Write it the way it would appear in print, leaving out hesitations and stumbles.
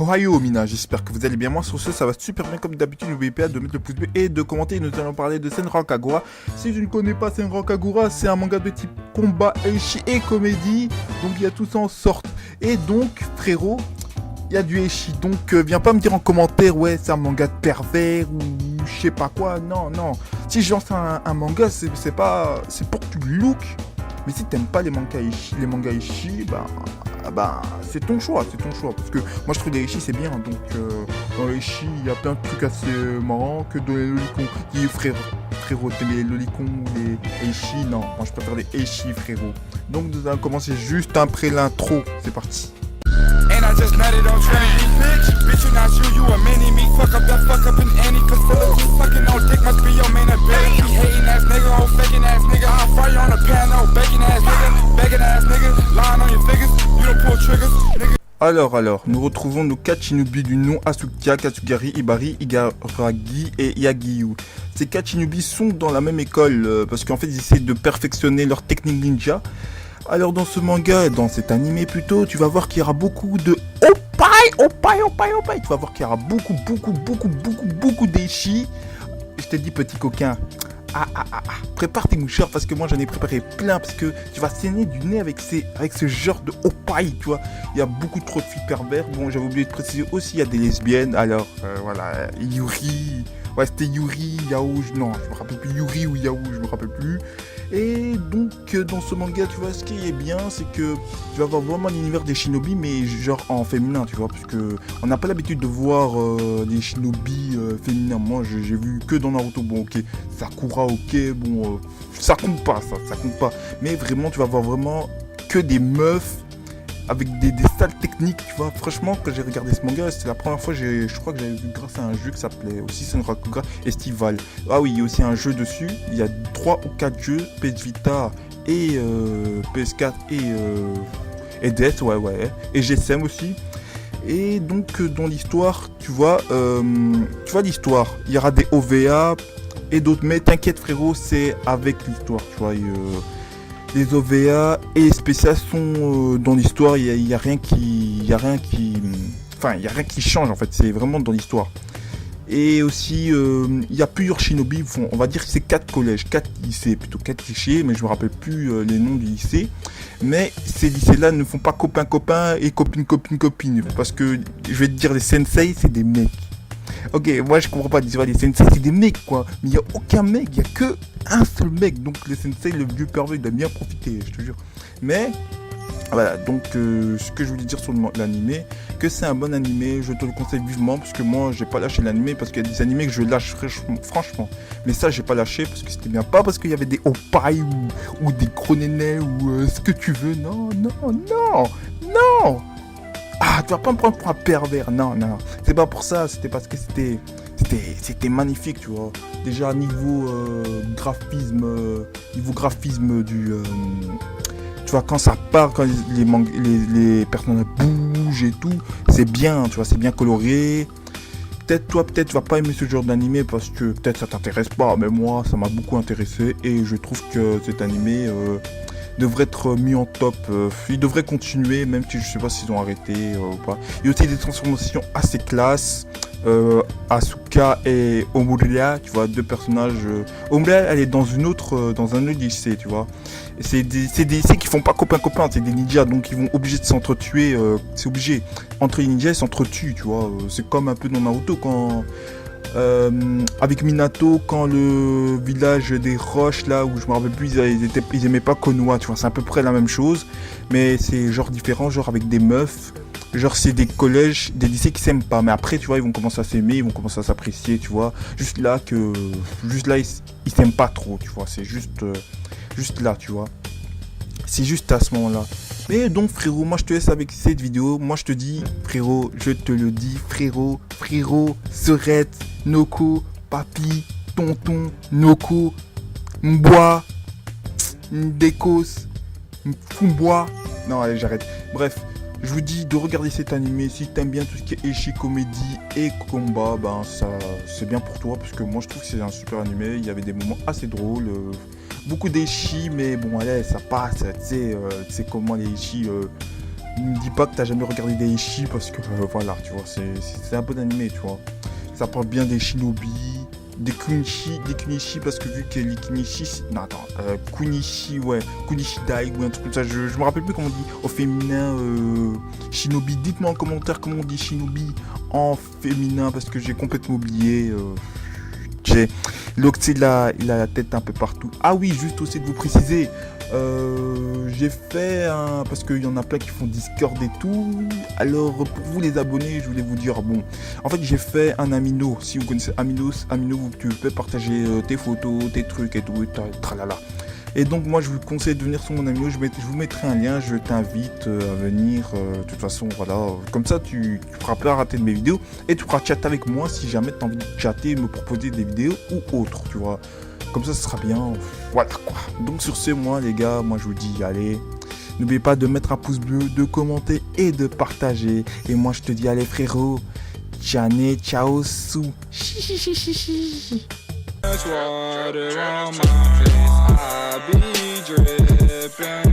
Ohio Mina, j'espère que vous allez bien. Moi sur ce, ça va super bien comme d'habitude. N'oubliez pas de mettre le pouce bleu et de commenter. Nous allons parler de Senran Kagura. Si tu ne connais pas Senran Kagura, c'est un manga de type combat, eishi et comédie. Donc il y a tout ça en sorte. Et donc frérot, il y a du eishi. Donc viens pas me dire en commentaire ouais c'est un manga de pervers ou je sais pas quoi. Non non. Si je lance un manga, c'est pour que tu le look. Mais si t'aimes pas les mangas eishi, bah c'est ton choix, parce que moi je trouve les eishi c'est bien, donc dans les eishi il y a plein de trucs assez marrants que dans les lolicons. Frérot, t'aimes les lolicons ou les eishi? Non, moi je préfère les eishi frérot. Donc nous allons commencer juste après l'intro, c'est parti. And I just nutted on Trinity, bitch you not you a mini me, fuck up in any facility, fucking on dick must be your main ability, hating ass nigga, old faking ass nigga, I'll fire on a piano, begging ass nigga, lying on your figures, you don't pull triggers, nigga. Alors, nous retrouvons nos 4 shinobi du nom Asuka, Katsugari, Ibari, Igaragi et Yagiyu. Ces 4 shinobi sont dans la même école, parce qu'en fait ils essaient de perfectionner leur technique ninja. Alors dans ce manga, dans cet animé plutôt, tu vas voir qu'il y aura beaucoup de opai. Tu vas voir qu'il y aura beaucoup d'eishi. Je te dis petit coquin, prépare tes mouchoirs parce que moi j'en ai préparé plein parce que tu vas saigner du nez avec ce genre de opai, tu vois. Il y a beaucoup trop de filles pervers. Bon, j'avais oublié de préciser aussi, il y a des lesbiennes. Alors voilà, Yuri. Ouais, c'était Yuri, Yao, non, je me rappelle plus, Yuri ou Yao, je me rappelle plus. Et donc, dans ce manga, tu vois, ce qui est bien, c'est que tu vas avoir vraiment l'univers des shinobi, mais genre en féminin, tu vois, parce que on n'a pas l'habitude de voir des shinobi féminins. Moi, j'ai vu que dans Naruto, bon, ok, Sakura, ok, bon, ça compte pas. Mais vraiment, tu vas voir vraiment que des meufs avec des sales techniques, tu vois. Franchement, quand j'ai regardé ce manga, c'était la première fois, je crois que j'avais vu grâce à un jeu qui s'appelait aussi Senran Kagura Estival. Ah oui, il y a aussi un jeu dessus. Il y a 3 ou 4 jeux, PS Vita et PS4 et DS, ouais. Et GSM aussi. Et donc, dans l'histoire, tu vois l'histoire. Il y aura des OVA et d'autres, mais t'inquiète frérot, c'est avec l'histoire, tu vois. Les OVA et les spéciales sont dans l'histoire, il y a rien qui change en fait, c'est vraiment dans l'histoire. Et aussi il y a plusieurs shinobi, on va dire que c'est 4 collèges, 4 lycées, plutôt 4 lycées, mais je me rappelle plus les noms du lycée. Mais ces lycées-là ne font pas copain et copine, parce que je vais te dire, les sensei c'est des mecs. Ok, moi je comprends pas, les sensei c'est des mecs quoi, mais il n'y a aucun mec, il n'y a que un seul mec, donc le sensei, le vieux pervers, il a bien profité, je te jure. Mais, voilà, donc ce que je voulais dire sur l'animé, que c'est un bon animé, je te le conseille vivement, parce que moi j'ai pas lâché l'animé, parce qu'il y a des animés que je lâche franchement. Mais ça j'ai pas lâché, parce que c'était bien, pas parce qu'il y avait des opai ou des gros nénés ou ce que tu veux, non. Ah, tu vas pas me prendre pour un pervers, non. C'est pas pour ça, c'était parce que c'était magnifique, tu vois. Déjà niveau graphisme du... tu vois, quand ça part, quand les personnages bougent et tout, c'est bien, tu vois, c'est bien coloré. Peut-être tu vas pas aimer ce genre d'animé parce que peut-être ça t'intéresse pas, mais moi ça m'a beaucoup intéressé et je trouve que cet animé... devrait être mis en top, il devrait continuer même si je sais pas s'ils ont arrêté ou pas. Il y a aussi des transformations assez classes, Asuka et Omuria, tu vois, 2 personnages. Omuria elle est dans un autre lycée, tu vois. C'est des lycées qui font pas copain, c'est des ninjas, donc ils vont obligés de s'entretuer, c'est obligé. Entre les ninjas ils s'entretuent, tu vois, c'est comme un peu dans Naruto quand... avec Minato, quand le village des roches là où je me rappelle plus, ils aimaient pas Konoha, tu vois, c'est à peu près la même chose, mais c'est genre différent, genre avec des meufs, genre c'est des collèges, des lycées qui s'aiment pas, mais après tu vois ils vont commencer à s'aimer, ils vont commencer à s'apprécier, tu vois, juste là ils s'aiment pas trop, tu vois, c'est juste là, tu vois, c'est juste à ce moment là. Mais donc frérot, moi je te laisse avec cette vidéo. Moi je te dis frérot, je te le dis frérot, Serette, Noko, Papi, Tonton, Noko, Mbois, Ndekos, Fumbois. Non allez j'arrête. Bref, je vous dis de regarder cet animé. Si t'aimes bien tout ce qui est eishi, comédie et combat, ben ça c'est bien pour toi parce que moi je trouve que c'est un super animé. Il y avait des moments assez drôles. Beaucoup d'eishi, mais bon allez ça passe, tu sais comment les eishi Ne me dis pas que t'as jamais regardé des Ishi parce que voilà, tu vois, c'est un bon animé, tu vois. Ça parle bien des shinobi, des kunishi parce que vu que les kunishi, non attends, kunishi, ouais, kunishi dai ou un truc comme ça, je me rappelle plus comment on dit au féminin shinobi. Dites-moi en commentaire comment on dit shinobi en féminin parce que j'ai complètement oublié. L'Octi, il a la tête un peu partout. Ah oui, juste aussi de vous préciser, j'ai fait un... Parce qu'il y en a plein qui font Discord et tout. Alors, pour vous les abonnés, je voulais vous dire, bon, en fait, j'ai fait un Amino. Si vous connaissez Amino, tu peux partager tes photos, tes trucs et tout, tralala. Et donc moi je vous conseille de venir sur mon Amino, je vous mettrai un lien, je t'invite à venir, de toute façon voilà, comme ça tu pourras pas rater de mes vidéos et tu pourras chatter avec moi si jamais tu as envie de chatter, me proposer des vidéos ou autre, tu vois, comme ça ce sera bien, voilà quoi. Donc sur ce, moi les gars, moi je vous dis allez, n'oubliez pas de mettre un pouce bleu, de commenter et de partager, et moi je te dis allez frérot, tchané, ciao sou. Water on my face, I be dripping.